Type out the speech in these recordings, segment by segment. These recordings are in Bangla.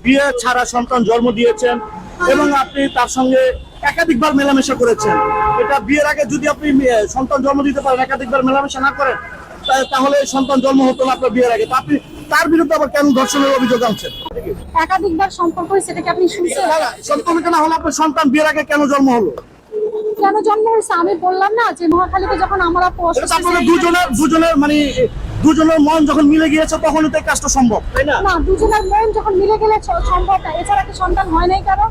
বিয়ে ছাড়া সন্তান জন্ম দিয়েছেন এবং আপনি তার সঙ্গে একাধিকবার মেলামেশা করেছেন। এটা বিয়ের আগে যদি আপনি সন্তান জন্ম দিতে পারেন, একাধিকবার মেলামেশা না করেন, তাহলে সন্তান জন্ম হতো না আপনার বিয়ের আগে। তা আপনি তার বিরুদ্ধে আবার কেন ধর্ষণের অভিযোগ আনছেন? একাধিকবার সম্পর্ক হয়েছে, এটা কি আপনি শুনছেন? সম্পর্ক না হলে আপনার সন্তান বিয়ের আগে কেন জন্ম হলো? কেন জন্ম হয়েছে আমি বললাম না যে মহাখালীতে যখন আমার আপু অসুস্থ আপনাদের দুজনের মানে দুজনের মন যখন মিলে গিয়েছে তখনই তো এই কাজটা সম্ভব, তাই না? না, দুজনের মন যখন মিলে গেলে সম্ভব না। এছাড়া কি সন্তান হয় নাই কারো?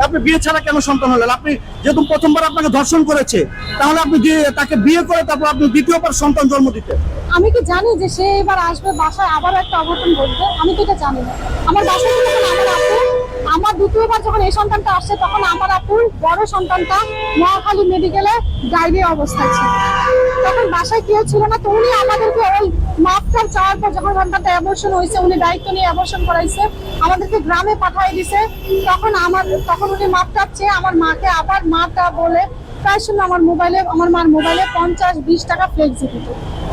আপনি বিয়ে ছাড়া কেন সন্তান হলেন? আপনি যেহেতু প্রথমবার আপনাকে ধর্ষণ করেছে, তাহলে আপনি তাকে বিয়ে করে তারপর আপনি দ্বিতীয়বার সন্তান জন্ম দিতেন। আমি কি জানি যে সে এবার আসবে বাসায় আবার একটা অঘটন ঘটবে? আমি তো এটা জানি না। আমার বাসায় যখন আমার আপু, আমার দ্বিতীয়বার যখন এই সন্তানটা আসছে, তখন আমার আপুর বড় সন্তানটা মহাখালী মেডিকেলে ডায়রিয়া অবস্থায় ছিল। তখন বাসায় কেউ ছিল না, তো উনি আমাদেরকে ওই মাপটা চাওয়ার পর যখন সন্তানটা অ্যাবর্শন হয়েছে, উনি দায়িত্ব নিয়ে অ্যাবর্শন করাইছে, আমাদেরকে গ্রামে পাঠিয়ে দিছে। তখন উনি মাপটা চেয়ে আমার মাকে আবার মাটা বলে প্রায় সময় আমার মার মোবাইলে 50-20 টাকা ফ্লেক্সি দিত,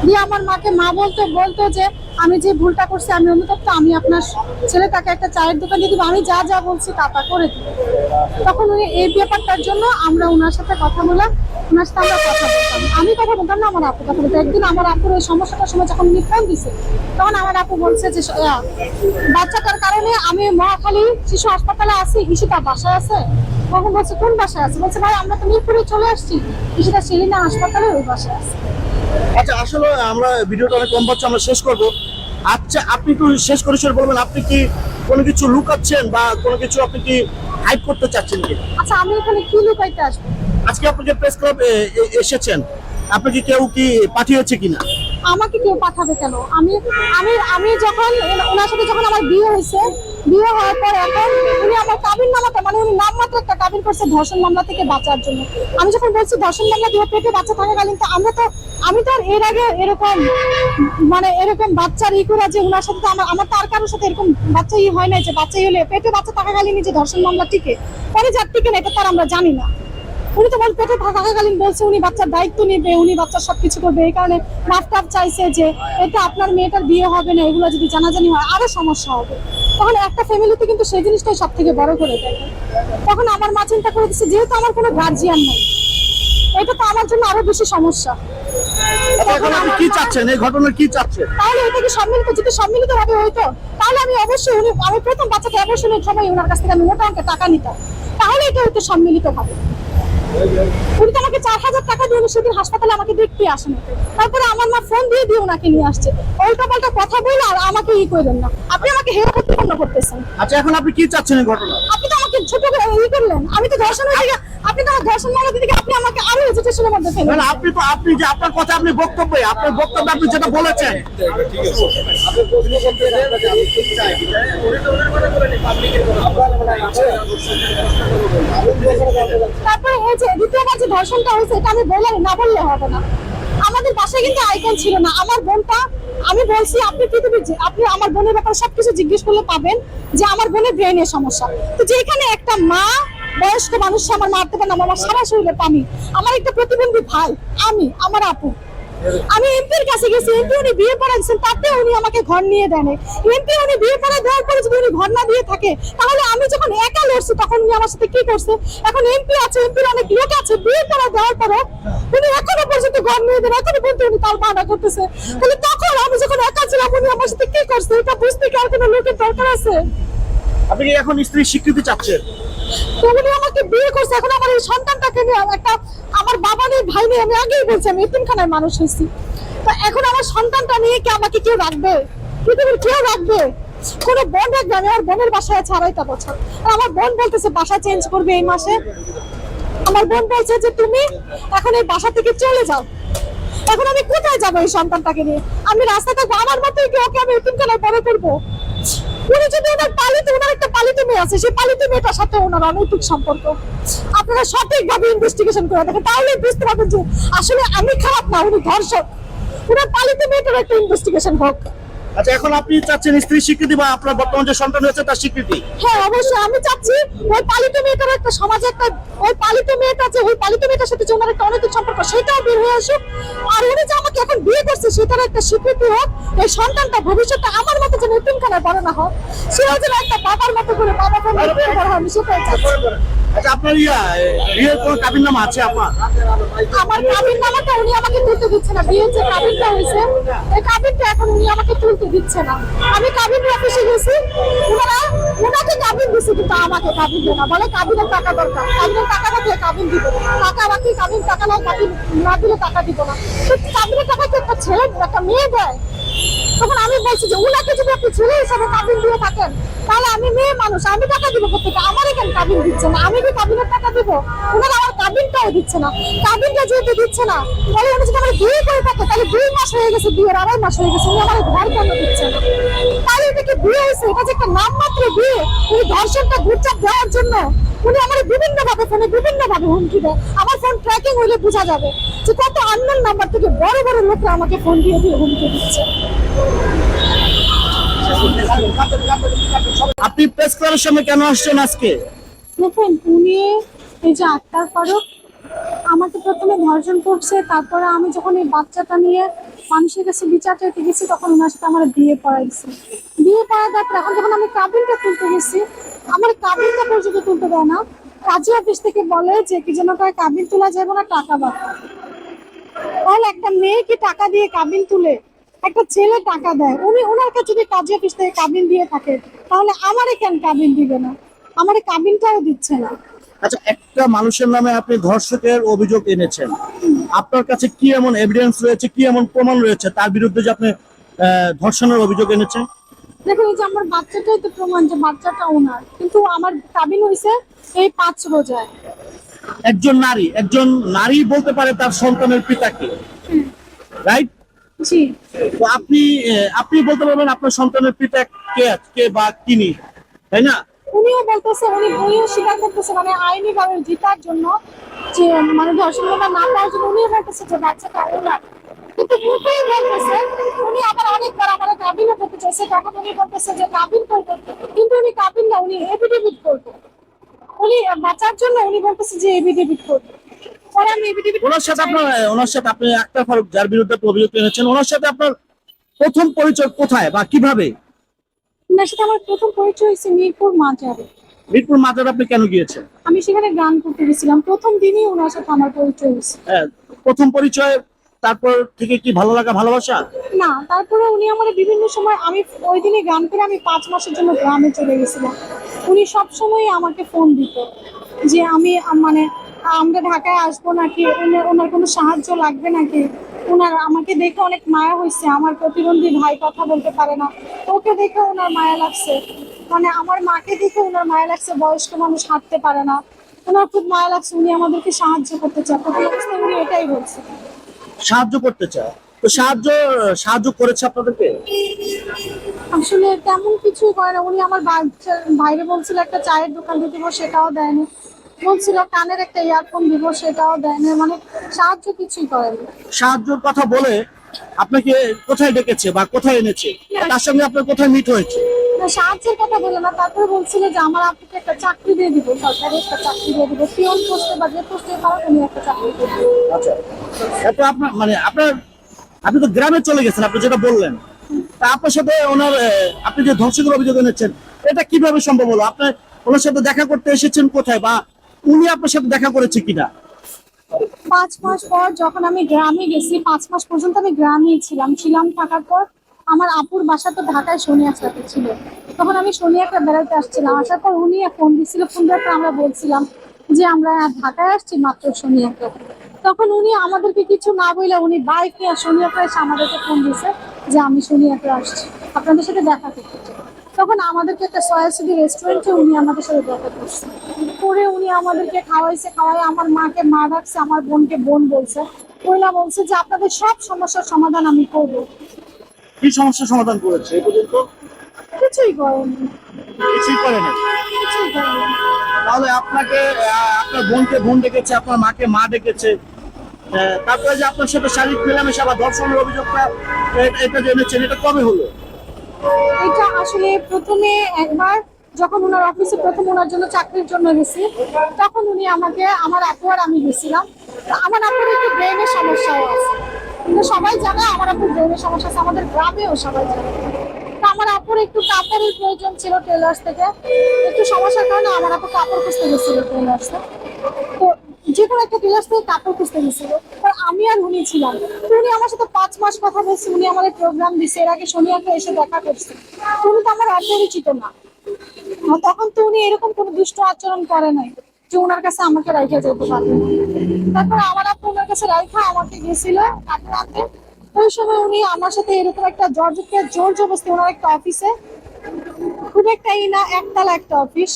দিয়ে আমার মাকে মা বলতো যে আমি যে ভুলটা করছি আমি অনুতপ্ত, আমি আপনার ছেলে তাকে একটা চায়ের দোকান দিয়ে দিব, আমি যা যা বলছি তা করে দিব। তখন উনি এই ব্যাপারটার জন্য আমরা ওনার সাথে কথা বললাম, ওনার সাথে আমরা কথা বলতাম। আমি কথা বলতাম না, আমার আপু কথা বলতো। একদিন আমার আপুর ওই সমস্যাটার সময় যখন উনি ফোন দিছে, তখন আমার আপু বলছে যে বাচ্চাটার কারণে আমি মহাখালী শিশু হাসপাতালে আছি, ঈশিতা বাসায় আছে। তখন বলছে কোন বাসায় আছে? বলছে ভাই আমরা তো মিরপুরে চলে আসছি, ঈশিতা সেলিনা হাসপাতালে ওই বাসায় আছে। আচ্ছা, আসলে আমরা ভিডিওটা অনেক কম পাচ্ছি, আমরা শেষ করব। আচ্ছা, আপনি একটু শেষ করে বলবেন, আপনি কি কোনো কিছু লুকাচ্ছেন বা কোনো কিছু আপনি কি হাইড করতে চাচ্ছেন কি? আচ্ছা, আমি এখানে কি লুকাইতে আসবো? আজকে আপনি যে প্রেস ক্লাব এসেছেন, আপনাকে কেউ কি পাঠিয়েছে কিনা? আমাকে কেউ পাঠাবে কেন? আমি আমি আমি যখন ওনার সাথে যখন আমার বিয়ে হয়েছে, বিয়ে হওয়ার পর এখন উনি আমার কাবিন নামাতে, মানে উনি নামমাত্র একটা কাবিন করছে ধর্ষণ মামলা থেকে বাঁচার জন্য। আমি যখন বলছি ধর্ষণ মামলা দিয়ে পেটে বাচ্চা থাকাকালীন, তো আমি তো আর এর আগে এরকম বাচ্চার করে যে ওনার সাথে আমার তার কারোর সাথে এরকম বাচ্চা হয় নাই যে বাচ্চাই হলে পেটে বাচ্চা থাকাকালীন যে ধর্ষণ মামলা টিকে, পরে যার টিকে না এটা তার আমরা জানি না। উনি তো পেটে থাকাকালীন বলছে উনি বাচ্চার দায়িত্ব নেবে, উনি বাচ্চার সবকিছু করবে। এই কারণে মাফটাপ চাইছে যে এটা আপনার মেয়েটার বিয়ে হবে না, এগুলো যদি জানাজানি হয় আরো সমস্যা হবে। তখন একটা ফ্যামিলিতে কিন্তু সেই জিনিসটাই সব থেকে বড় করে দেয়। তখন আমার মা চিন্তা করে দিচ্ছে যেহেতু আমার কোনো গার্জিয়ান নেই, এটা তো আমার জন্য আরো বেশি সমস্যা। এখন আপনি কি চাচ্ছেন, এই ঘটনা কি চাচ্ছেন? তাহলে এটা কি যদি সম্মিলিত ভাবে হইতো, তাহলে আমি অবশ্যই আমি প্রথম বাচ্চাকে অ্যাবর্শনের সময় ওনার কাছ থেকে আমি মোটা অঙ্কের টাকা নিতাম, তাহলে এটা হইতো সম্মিলিত ভাবে। উনি তো আমাকে 4000 টাকা দিয়ে সেদিন হাসপাতালে আমাকে দেখতে আসেন। তারপরে আমার মা ফোন দিয়ে ওনাকে নিয়ে আসছে। উল্টা পাল্টা কথা বলে আর আমাকে করেন না, আপনি আমাকে হেয় প্রতিপন্ন করতেছেন। আচ্ছা, এখন আপনি কি চাচ্ছেন এই ঘটনা? আপনি তো আমাকে ছোট করে করলেন, আমি তো ধর্ষণ হয়ে গেছে, আপনি তো আমার ধর্ষণ মামলা দিকে আপনি আমাকে আরো হেজিটেশনের মধ্যে ফেলেন। না, আপনি যে আপনার কথা, আপনি বক্তব্যে আপনি যেটা বলেছেন, তারপরে এই যে দ্বিতীয়বার যে ধর্ষণটা হয়েছে, এটা আমি না বললে হবে না। আমাদের বাসায় কিন্তু আইকন ছিল না। আমার বোনটা, আমি বলছি আপনি আমার বোনের ব্যাপারে সবকিছু জিজ্ঞেস করলে পাবেন যে আমার বোনের ব্রেনের সমস্যা। তো যেখানে একটা মা বয়স্ক মানুষ আমার মারতে পারে না, আমার সারা শরীরে পানি, আমার একটা প্রতিবন্ধী ভাই, আমার আপু, আমি এমপির কাছে গেছি, এমপি উনি বিয়ে পড়াচ্ছেন, তাতে উনি আমাকে ঘর নিয়ে দেন। এমপি উনি বিয়ে পড়া দেওয়ার পরে যদি উনি ঘর না দিয়ে থাকে, তাহলে আমি যখন একা লড়ছি তখন উনি আমার সাথে কি করছে? এখন এমপি আছে, এমপির অনেক লোক আছে, বিয়ে পড়া দেওয়ার পরে উনি এখনো পর্যন্ত ঘর নিয়ে দেন, এখনো পর্যন্ত উনি তার বাধা করতেছে। তাহলে তখন আমি যখন একা ছিলাম উনি আমার সাথে কি করছে, এটা বুঝতে কি আর কোনো লোকের দরকার আছে? আপনি কি এখন স্ত্রী স্বীকৃতি চাচ্ছেন? তো উনি আমাকে বিয়ে করছে, এখন আমার এই সন্তানটাকে নিয়ে আমার বাবা নেই, ভাই নেই, আমি আগেই বলছি আমি এতিমখানায় মানুষ হয়েছি। তো এখন আমার সন্তানটা নিয়ে কি আমাকে কেউ রাখবে? পৃথিবীর কেউ রাখবে? কোনো বোন রাখবে? আমি আমার বোনের বাসায় আছে 2.5 বছর, আর আমার বোন বলতেছে বাসা চেঞ্জ করবে এই মাসে। আমার বোন বলছে যে তুমি এখন এই বাসা থেকে চলে যাও। এখন আমি কোথায় যাবো এই সন্তানটাকে নিয়ে? আমি রাস্তা থাকবো, আমার মতোই কি ওকে আমি এতিমখানায় বড় করবো? উনি যদি ওনার একটা পালিত মেয়ে আছে, সেই পালিত মেয়েটার সাথে ওনার অনৈতিক সম্পর্ক। আপনারা সঠিকভাবে ইনভেস্টিগেশন করে দেখেন, তাহলে বুঝতে পারবেন যে আসলে আমি খারাপ না, উনি ধর্ষক। ওনার পালিত মেয়েটার একটা ইনভেস্টিগেশন হোক। আচ্ছা, এখন আপনি চাচ্ছেন স্ত্রীর স্বীকৃতি বা আপনার বর্তমান যে সন্তান হয়েছে তার স্বীকৃতি? হ্যাঁ অবশ্যই আমি চাচ্ছি ওই পালিত মেয়েটার একটা সমাজে একটা ওই পালিত মেয়েটা যে ওই পালিত মেয়েটার সাথে যে ওনার একটা অনৈতিক সম্পর্ক সেটাও বের হয়ে আসুক, আর উনি যে আমাকে এখন বিয়ে করছে সেটার একটা স্বীকৃতি হোক, এই সন্তানটা ভবিষ্যতে আমার মতো যেন এতিমখানায় বড় না হয়, সেও যেন একটা বাবার মতো করে বাবাকে বড় হয়, আমি সেটাই চাচ্ছি। আচ্ছা, আপনার বিয়ের কোনো কাবিননামা আছে আপনার? আমার কাবিন নামাটা উনি আমাকে তুলতে দিচ্ছে না, বিয়ের যে কাবিনটা হয়েছে এই কাবিনটা এখন উনি আমাকে তুলতে দিচ্ছে না। আমি কাবিন অফিসে গেছি, ওনাকে কাবিন দিচ্ছে কিন্তু আমাকে কাবিন দেয় না, বলে কাবিনের টাকা দরকার, কাবিনের টাকা না দিয়ে কাবিন দিব, টাকা বাকি কাবিন টাকা না, কাবিন না দিলে টাকা দিব না। কিন্তু কাবিনের টাকা কি একটা ছেলে একটা মেয়ে দেয়? তখন আমি বলছি যে উনাকে যদি আপনি ছেলে হিসাবে কাবিন দিয়ে থাকেন তাহলে আমি মেয়ে মানুষ, আমি টাকা দিব কোথেকে? আমার এখানে কাবিন দিচ্ছে না, আমি কি কাবিনের টাকা দিব? ওনারা আমার কাবিনটাও দিচ্ছে না, কাবিনটা যেহেতু দিচ্ছে না তাহলে উনি যদি আমার বিয়ে করে থাকে তাহলে 2 মাস হয়ে গেছে, বিয়ের 2.5 মাস হয়ে গেছে, উনি আমার ঘর কেন দিচ্ছে না? তাহলে এটা কি বিয়ে হয়েছে? এটা যে একটা নামমাত্র বিয়ে, উনি ধর্ষণটা ঘুরচাপ দেওয়ার জন্য উনি আমার বিভিন্ন ভাবে ফোনে বিভিন্ন ভাবে হুমকি দেয়। আমার ফোন ট্র্যাকিং হইলে বোঝা যাবে যে কত আননোন নাম্বার থেকে বড় বড় লোকরা আমাকে ফোন দিয়ে দিয়ে হুমকি দিচ্ছে। আপনি প্রেস ক্লাবের সামনে কেন আসছেন আজকে? দেখেন উনি এই যে আক্তার ফারুক আমাকে প্রথমে ধর্ষণ করছে, তারপরে আমি যখন এই বাচ্চাটা নিয়ে মানুষের কাছে বিচার চাইতে গেছি তখন ওনার সাথে আমার বিয়ে পড়াইছে। বিয়ে পড়ার তারপর এখন যখন আমি কাবিনটা তুলতে গেছি আমার কাবিনটা পর্যন্ত তুলতে দেয় না, কাজী অফিস থেকে বলে যে কি যেন তার কাবিন তোলা যাবে না, টাকা বাকি। তাহলে একটা মেয়ে কি টাকা দিয়ে কাবিন তুলে? একটা ছেলে টাকা দেয়, উনি ওনার কাছে যদি কাজী অফিস থেকে কাবিন দিয়ে থাকে তাহলে আমারে কেন কাবিন দিবে না? আমারে কাবিনটাও দিচ্ছে না। আচ্ছা, একটা মানুষের নামে আপনি ধর্ষকের অভিযোগ এনেছেন, আপনার কাছে কি এমন এভিডেন্স রয়েছে, কি এমন প্রমাণ রয়েছে তার বিরুদ্ধে যে আপনি ধর্ষণের অভিযোগ এনেছেন? দেখুন এই যে আমার বাচ্চাটাই তো প্রমাণ যে বাচ্চাটা ওনার, কিন্তু আমার কাবিন হয়েছে এই 5 রোজায়। একজন নারী বলতে পারে তার সন্তানের পিতাকে, রাইট? জি তো আপনি বলতে পারবেন আপনার সন্তানের পিতা কে বা কিনি, তাই না? উনিও বলতেছে, উনিও স্বীকার করতেছে, মানে আইনি ভাবে জিতার জন্য যে মানে ধর্ষণটা না পাওয়ার জন্য উনিও বলতেছে যে বাচ্চাটা ওনার, কিন্তু মুখেই বলতেছে। উনি আবার অনেকবার আমার কাবিনও করতে চাইছে, তখন উনি বলতেছে যে কাবিন করবো, কিন্তু উনি কাবিন না, উনি এফিডেভিট করবো, উনি বাঁচার জন্য উনি বলতেছে যে এফিডেভিট করবো। পরে আমি এফিডেভিট ওনার সাথে আপনি আক্তার ফারুক যার বিরুদ্ধে আপনি অভিযোগ এনেছেন, ওনার সাথে আপনার প্রথম পরিচয় কোথায় বা কিভাবে? ওনার সাথে আমার প্রথম পরিচয় হয়েছে মিরপুর মাজারে। মিরপুর মাজার আপনি কেন গিয়েছেন? আমি সেখানে গান করতে গেছিলাম, প্রথম দিনই ওনার সাথে আমার পরিচয় হয়েছে। প্রথম পরিচয়, তারপর থেকে কি ভালো লাগা, ভালোবাসা? না, তারপরে উনি আমার বিভিন্ন সময়, আমি ওই দিনে গান করে আমি 5 মাসের জন্য গ্রামে চলে গেছিলাম, উনি সব সময় আমাকে ফোন দিত যে আমি মানে আমরা ঢাকায় আসবো নাকি, ওনার কোনো সাহায্য লাগবে নাকি, ওনার আমাকে দেখে অনেক মায়া হয়েছে, আমার প্রতিবন্ধী ভাই কথা বলতে পারে না, ওকে দেখে ওনার মায়া লাগছে, মানে আমার মাকে দেখে ওনার মায়া লাগছে, বয়স্ক মানুষ হাঁটতে পারে না, ওনার খুব মায়া লাগছে, উনি আমাদেরকে সাহায্য করতে চায়, প্রথম অবস্থায় উনি এটাই বলছে। সাহায্য করতে চায়, তো সাহায্য করেছে আপনাদেরকে? আসলে তেমন কিছুই করে না, উনি আমার বাইরে বলছিল একটা চায়ের দোকান দিয়ে দিব, সেটাও দেয়নি, বলছিল কানের একটা ইয়ারফোন দিব, সেটাও দেয়নি, মানে সাহায্য কিছুই করেনি। সাহায্যের কথা বলে আপনাকে কোথায় ডেকেছে বা কোথায় এনেছে, তার সঙ্গে আপনার কোথায় মিট হয়েছে? না, সাহায্যের কথা বলে না, তারপরে বলছিল যে আমার আপনাকে একটা চাকরি দিয়ে দিব, সরকারি একটা চাকরি দিয়ে দিব, পিয়ন পোস্টে বা যে পোস্টে পারেন উনি একটা চাকরি দিয়ে দিব। আচ্ছা, এত আপনার মানে আপনি তো গ্রামে চলে গেছেন, আপনি যেটা বললেন, তা আপনার সাথে আপনি যে ধর্ষকের অভিযোগ এনেছেন এটা কিভাবে সম্ভব হলো? আপনি ওনার সাথে দেখা করতে এসেছেন কোথায়, বা উনি আপনার সাথে দেখা করেছে কিনা? 5 মাস পর যখন আমি গ্রামে গেছি, 5 মাস পর্যন্ত আমি গ্রামেই ছিলাম, থাকার পর আমার আপুর বাসা তো ঢাকায় শনিয়াচড়াতে ছিল, তখন আমি শনিয়াচড়া বেড়াতে আসছিলাম, আসার পর উনি ফোন দিছিল, ফোন দেওয়ার পর আমরা বলছিলাম যে আমরা ঢাকায় আসছি মাত্র শনিয়াচড়া, তখন উনি আমাদেরকে কিছু না বলে উনি বাইক নিয়ে শনিয়াচড়া এসে আমাদেরকে ফোন দিয়েছে যে আমি শনিয়াচড়া আসছি আপনাদের সাথে দেখা করতে চাই। তখন আমাদেরকে একটা সয়াসিডি রেস্টুরেন্টে উনি আমাদের সাথে দেখা করছে, করে উনি আমাদেরকে খাওয়াই আমার মাকে মা ডাকছে, আমার বোনকে বোন বলছে, ওইলা বলছে যে আপনাদের সব সমস্যার সমাধান আমি করবো। কি সমস্যার সমাধান করেছে এই পর্যন্ত? কিছুই করেনি, কিছুই করেনি। কিছুই করেনি। তাহলে আপনাকে আপনার বোনকে বোন ডেকেছে, আপনার মাকে মা ডেকেছে, তারপরে যে আপনার সাথে শারীরিক মেলামেশা বা ধর্ষণের অভিযোগটা এটা জেনেছেন, এটা কবে হলো? এটা আসলে প্রথমে একবার যখন ওনার অফিসে প্রথম ওনার জন্য চাকরির জন্য গেছি, তখন উনি আমাকে, আমার আপু আর আমি গেছিলাম। তো আমার আপুর একটু ব্রেনের সমস্যাও আছে, কিন্তু সবাই জানে আমার আপুর ব্রেনের সমস্যা আছে, আমাদের গ্রামেও সবাই জানে। তো আমার আপুর একটু কাপড়ের প্রয়োজন ছিল টেলার্স থেকে, একটু সমস্যার কারণে আমার আপু কাপড় খুঁজতে গেছিল টেলার্সে। তো যে কোনো একটা টেলার্স থেকে কাপড় খুঁজতে গেছিল, তো আমি আর উনি ছিলাম। তো উনি আমার সাথে 5 মাস কথা বলছে, উনি আমাদের প্রোগ্রাম দিচ্ছে, এর আগে সোনিয়াকে এসে দেখা করছে। তো উনি তো আমার অপরিচিত না, আর তখন তো উনি এরকম কোনো দুষ্ট আচরণ করে নাই যে ওনার কাছে আমাকে রাইখা যেতে পারবে না। তারপর আমার আপু ওনার কাছে রাইখা আমাকে গেছিল কাকরাতে। ওই সময় উনি আমার সাথে এরকম একটা জোর জবরদস্তি, ওনার একটা অফিসে, খুব একটা ই না, একতলা একটা অফিস,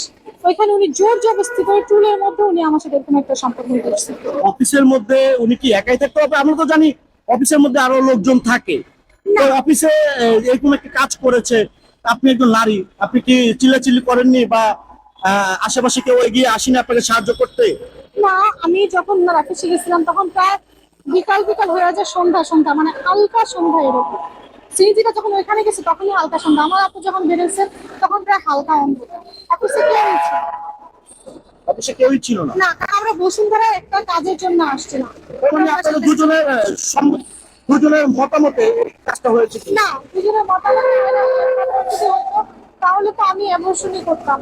ওইখানে উনি জোর জবরদস্তি করে টুলের মধ্যে উনি আমার সাথে এরকম একটা সম্পর্ক করছে। অফিসের মধ্যে উনি কি একাই থাকতে হবে? আমরা তো জানি অফিসের মধ্যে আরো লোকজন থাকে। তো অফিসে এরকম একটা কাজ করেছে, আপনি একজন নারী, আপনি কি চিল্লাচিল্লি করেননি বা আশেপাশে কেউ এগিয়ে আসেনি আপনাকে সাহায্য করতে? না, আমি যখন ওনার অফিসে গেছিলাম তখন প্রায় বিকাল বিকাল হয়ে যায়, সন্ধ্যা সন্ধ্যা, মানে হালকা সন্ধ্যা এরকম। সিনিদিটা যখন ওইখানে গেছে তখনই হালকা সন্ধ্যা, আমার আপু যখন বেরোচ্ছে তখন প্রায় হালকা অন্ধকার। অফিসে কেউ ছিল অফিসে কেউই ছিল না? না, কারণ আমরা বসুন্ধরায় একটা কাজের জন্য আসছিলাম। মানে আপনাদের দুজনের মতামতে এই কাজটা হয়েছে কি? না, দুজনের মতামত যদি হতো তাহলে তো আমি অ্যাবর্শনই করতাম।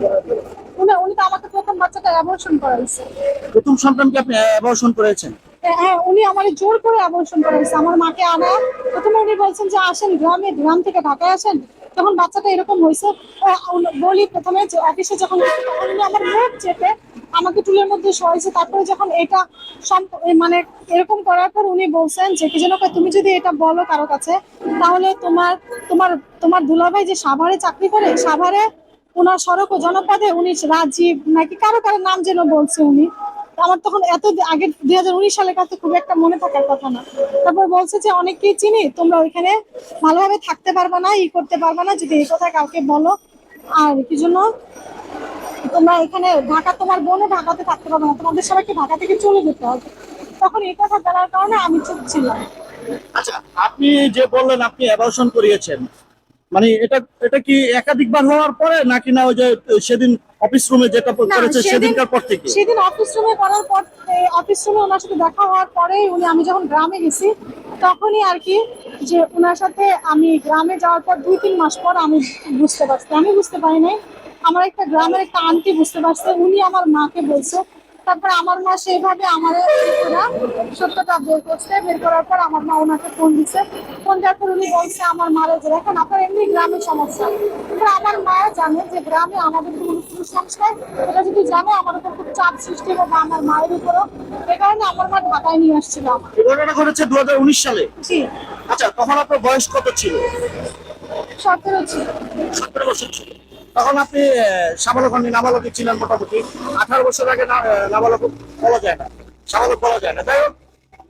উনি তো আমাকে প্রথম বাচ্চাটা অ্যাবর্শন করাইছে। প্রথম সন্তানকে আপনি অ্যাবর্শন করেছেন? হ্যাঁ, উনি আমার জোর করে অ্যাবর্শন করাইছে, আমার মাকে আনা। প্রথমে উনি বলছেন যে আসেন গ্রাম থেকে ঢাকায় আসেন। যখন বাচ্চাটা এরকম হয়েছে, বলি প্রথমে যে অফিসে যখন গেছি, তখন উনি আমার মুখ চেপে আমাকে টুলের মধ্যে শোয়াইছে। তারপরে যখন এটা মানে এরকম করার পর উনি বলছেন যে কি যেন কয়, তুমি যদি এটা বলো কারো কাছে, তাহলে তোমার তোমার তোমার দুলাভাই যে সাভারে চাকরি করে, সাভারে ওনার সড়ক ও জনপদে উনি রাজীব নাকি কারো কারো নাম যেন বলছে উনি। আমার তখন এত আগে 2019 সালের কাছে খুব একটা মনে থাকার কথা না। তারপর বলছে যে অনেককেই চিনি, তোমরা ওইখানে ভালোভাবে থাকতে পারবে না, করতে পারবে না যদি এই কথা কাউকে বলো। আর কি জন্য তোমরা এখানে তোমার বোনও ঢাকাতে থাকতে পারবে না, তোমাদের সবাইকে ঢাকা থেকে চলে যেতে হবে। তখন এই কথা বলার কারণে আমি চুপ ছিলাম। আচ্ছা, আপনি যে বললেন আপনি অ্যাবর্শন করিয়েছেন, মানে এটা এটা কি একাধিকবার হওয়ার পরে নাকি না ওই যে সেদিন অফিস রুমে যেটা না, করেছে সেদিনকার পর থেকে? সেদিন অফিস রুমে করার পর, অফিস রুমে ওনার সাথে দেখা হওয়ার পরেই আমি যখন গ্রামে গেছি তখনই আর কি, যে ওনার সাথে আমি গ্রামে যাওয়ার পর 2-3 মাস পর আমি বুঝতে পারছি। আমি বুঝতে পারি নাই, আমার একটা গ্রামের একটা আন্টি বুঝতে পারছে, উনি আমার মাকে বলছে। তারপরে আমার মা সেভাবে আমার সত্যটা বের করছে। বের করার পর আমার মা ওনাকে ফোন দিচ্ছে। ফোন দেওয়ার পর উনি বলছে আমার মারে যে দেখেন আপনার এমনি গ্রামের সমস্যা, কিন্তু আমার মা জানে যে গ্রামে আমাদের কোনো কুসংস্কার, এটা যদি জানে আমার উপর খুব চাপ সৃষ্টি হবে আমার মায়ের উপরও। এ কারণে আমার মা ঢাকায় নিয়ে আসছিল আমার। এই ঘটনা ঘটেছে 2019 সালে? জি, আচ্ছা, তখন আপনার বয়স কত ছিল? 17 ছিল। 17 বছর ছিল। তখন আপনি সাবালক নাবালকই ছিলেন মোটামুটি। 18 বছর আগে নাবালক বলা যায় না, সাবালক বলা যায় না। যাই হোক,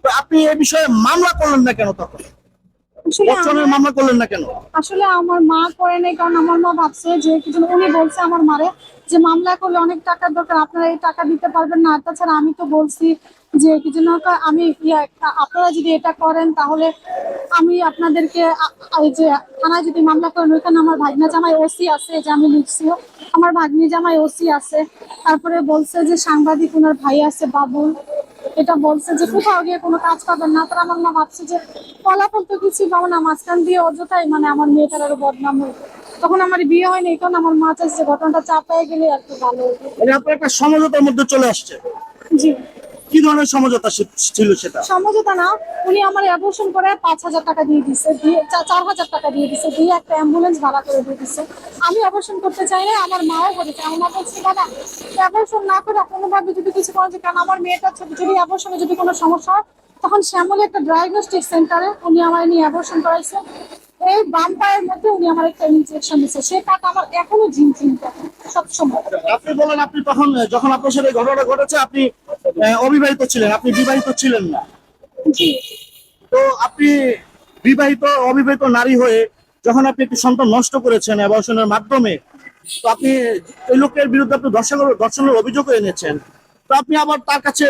তো আপনি এই বিষয়ে মামলা করলেন না কেন তখন? ধর্ষণের মামলা করলেন না কেন? আসলে আমার মা করে নাই, কারণ আমার মা ভাবছে যে কি যেন, উনি বলছে আমার মারে যে মামলা করলে অনেক টাকার দরকার, আপনারা এই টাকা দিতে পারবেন না। আর তাছাড়া আমি তো বলছি যে কি যেন আমি আপনারা যদি এটা করেন তাহলে আমি আপনাদেরকে এই যে থানায় যদি মামলা করেন, ওইখানে আমার ভাগ্না জামাই ওসি আছে, যে আমি লিখছিও, আমার ভাগ্নি জামাই ওসি আছে। তারপরে বলছে যে সাংবাদিক ওনার ভাই আছে বাবুল, এটা বলছে যে কোথাও গিয়ে কোনো কাজ পাবেন না। তারা আমার মা ভাবছে যে ফলাফল তো কিছু পাবো না, মাঝখান দিয়ে অযথাই মানে আমার মেয়েটার আরো বদনাম হইবে। তখন আমার বিয়ে হয়নি, এই কারণে আমার মা চাইছে ঘটনাটা চাপায় গেলে আর কি ভালো হতো। মানে আপনার একটা সমঝোতার মধ্যে চলে আসছে? জি। কি ধরনের সমঝোতা ছিল সেটা? সমঝোতা না, উনি আমার অ্যাবর্শন করে 5,000 টাকা দিয়ে দিচ্ছে, দিয়ে 4,000 টাকা দিয়ে দিচ্ছে, দিয়ে একটা অ্যাম্বুলেন্স ভাড়া করে দিয়ে দিচ্ছে। আমি অ্যাবর্শন করতে চাই না, আমার মাও করেছে। আমার মা বলছে না, অ্যাবর্শন না করে কোনোভাবে যদি কিছু করা যায়, কারণ আমার মেয়েটার যদি অ্যাবর্শনে যদি কোনো সমস্যা হয়, তখন শ্যামলে একটা ডায়াগনস্টিক সেন্টারে উনি আমার নিয়ে অ্যাবর্শন করাইছে। এই বাম পায়ের মধ্যে উনি আমার একটা ইনজেকশন দিচ্ছে, সে টাকা আমার এখনো ঝিমঝিম করে সবসময়। আপনি বলেন আপনি তখন যখন আপনার সাথে ঘটনা ঘটেছে আপনি অবিবাহিত ছিলেন, আপনি বিবাহিত ছিলেন না। জি। তো আপনি অবিবাহিত নারী হয়ে যখন আপনি একটি সন্তান নষ্ট করেছেন অ্যাবর্শনের মাধ্যমে, তো আপনি এই লোকের বিরুদ্ধে আপনি ধর্ষণের অভিযোগ এনেছেন, তো আপনি আবার তার কাছে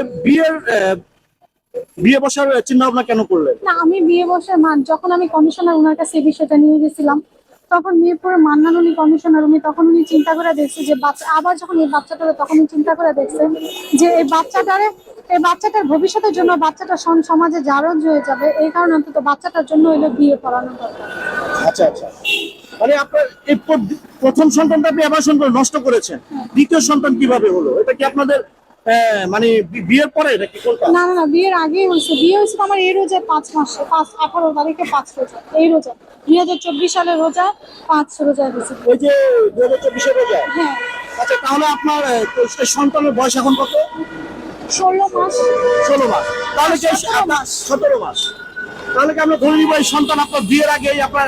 বিয়ে বসার চিন্তা ভাবনা কেন করলেন? না, আমি বিয়ে বসে যখন আমি কমিশনার ওনার কাছে এই বিষয়টা নিয়ে গেছিলাম, তখন মিরপুরে মান্নান উনি কমিশনার, উনি তখন উনি চিন্তা করে দেখছে যে বাচ্চা আবার যখন এই বাচ্চাটা তখন উনি চিন্তা করে দেখছেন যে এই বাচ্চাটার ভবিষ্যতের জন্য বাচ্চাটা সমাজে জারজ হয়ে যাবে, এই কারণে অন্তত বাচ্চাটার জন্য হইলো বিয়ে পড়ানো দরকার। আচ্ছা আচ্ছা, মানে আপনার এই প্রথম সন্তানটা আপনি অ্যাবর্শন করে নষ্ট করেছেন, দ্বিতীয় সন্তান কিভাবে হলো? এটা কি আপনাদের মানে বিয়ের পরে নাকি কোনটা? না না না, বিয়ের আগেই হয়েছে। বিয়ে হয়েছে তো আমার এই রোজা 5 মাসে, 18 তারিখে 5 রোজা, এই রোজা 2024 সালের রোজা 5 রোজা হয়েছে। ওই যে 2024 রোজা। হ্যাঁ, আচ্ছা, তাহলে আপনার এই সন্তানের বয়স এখন কত? 16 মাস। 16 মাস। তাহলে কি 17 মাস। তাহলে কি আমরা ধরে নিব এই সন্তান আপনার বিয়ের আগে আপনার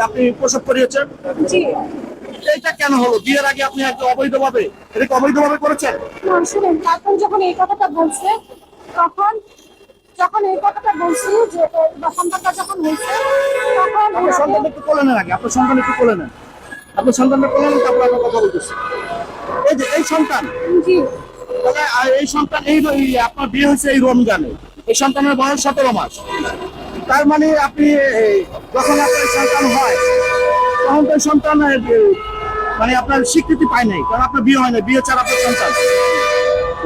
আপনি প্রসব করিয়েছেন? জি। এটা কেন হলো? বিয়ের আগে আপনি একটা অবৈধভাবে, এটা কি অবৈধভাবে করেছেন? না, শুনুন, তারপর যখন এই কথাটা বলছে, তখন যখন এই কথাটা বলছি যে সন্তানটা যখন হয়েছে তখন আপনার সন্তানটা একটু কোলে নেন আগে, আপনার সন্তান একটু কোলে নেন, আপনার সন্তানটা কোলে নেন, তারপর আমরা কথা বলতেছি। এই যে এই সন্তান, জি তাহলে এই সন্তান আপনার বিয়ে হয়েছে এই রমজানে, এই সন্তানের বয়স 17 মাস। তার মানে আপনি যখন আপনার সন্তান হয় তখন তো সন্তান মানে আপনার স্বীকৃতি পায় নাই, কারণ আপনার বিয়ে হয় না, বিয়ে ছাড়া আপনার সন্তান।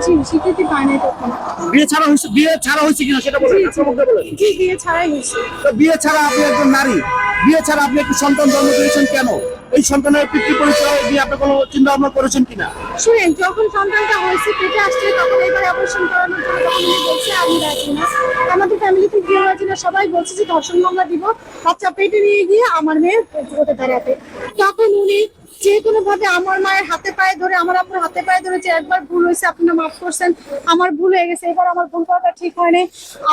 জি, স্বীকৃতি পায় নাই তখন। বিয়ে ছাড়া হয়েছে কিনা সেটা বলেন, আপনার মুখে বলেন। জি, বিয়ে ছাড়াই হয়েছে। তো বিয়ে ছাড়া আপনি একজন নারী, বিয়ে ছাড়া আপনি একটি সন্তান জন্ম দিয়েছেন কেন? এই সন্তানের পিতৃ পরিচয় দিয়ে আপনি কোনো চিন্তা ভাবনা করেছেন কিনা? শুনেন, যখন সন্তানটা হয়েছে পেটে আসছে তখন এবার অপারেশন করানোর জন্য তখন উনি বলছে আমি রাজি না, আমাদের ফ্যামিলিতে কেউ রাজি না, সবাই বলছে যে ধর্ষণ মামলা দিব, বাচ্চা পেটে নিয়ে গিয়ে আমার মেয়ের প্রতিরোধে দাঁড়াতে। তখন উনি যে কোনো ভাবে আমার মায়ের হাতে পায়ে ধরে, আমার আপুর হাতে পায়ে ধরে যে একবার ভুল হয়েছে, আপনারা মাফ করছেন, আমার ভুল হয়ে গেছে, এবার আমার ভুল করাটা ঠিক হয়নি।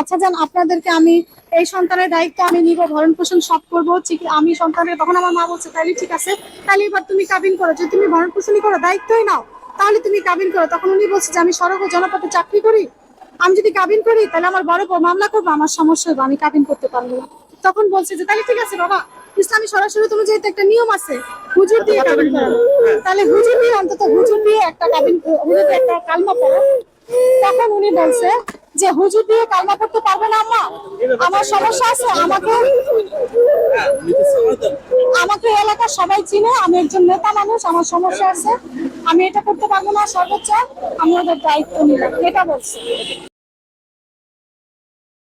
আচ্ছা যান, আপনাদেরকে আমি এই সন্তানের দায়িত্ব আমি নিব, ভরণ পোষণ সব করবো, ঠিক আমি সন্তানের। তখন আমার মা বলছে তাহলে ঠিক আছে, তাহলে এবার তুমি কাবিন করো, যদি তুমি ভরণ পোষণই করো, দায়িত্বই নাও, তাহলে তুমি কাবিন করো। তখন উনি বলছে যে আমি সড়ক ও জনপথে চাকরি করি, আমি যদি কাবিন করি তাহলে আমার বড় মামলা করবো, আমার সমস্যা হবে, আমি কাবিন করতে পারবো না। তখন বলছে যে তাহলে ঠিক আছে বাবা, ইসলামী সরাসরি অনুযায়ী তো একটা নিয়ম আছে, হুজুর দিয়ে কাবিন করানো, তাহলে হুজুর দিয়ে অন্তত হুজুর দিয়ে একটা কাবিন, হুজুর দিয়ে একটা কালমা পড়ো। তখন উনি বলছে যে হুজুর দিয়ে কালমা পড়তে পারবে না আম্মা, আমার সমস্যা আছে, আমাকে এলাকার সবাই চিনে, আমি একজন নেতা মানুষ, আমার সমস্যা আছে, আমি এটা করতে পারবো না, সর্বোচ্চ আমি ওদের দায়িত্ব নিলাম, এটা বলছে।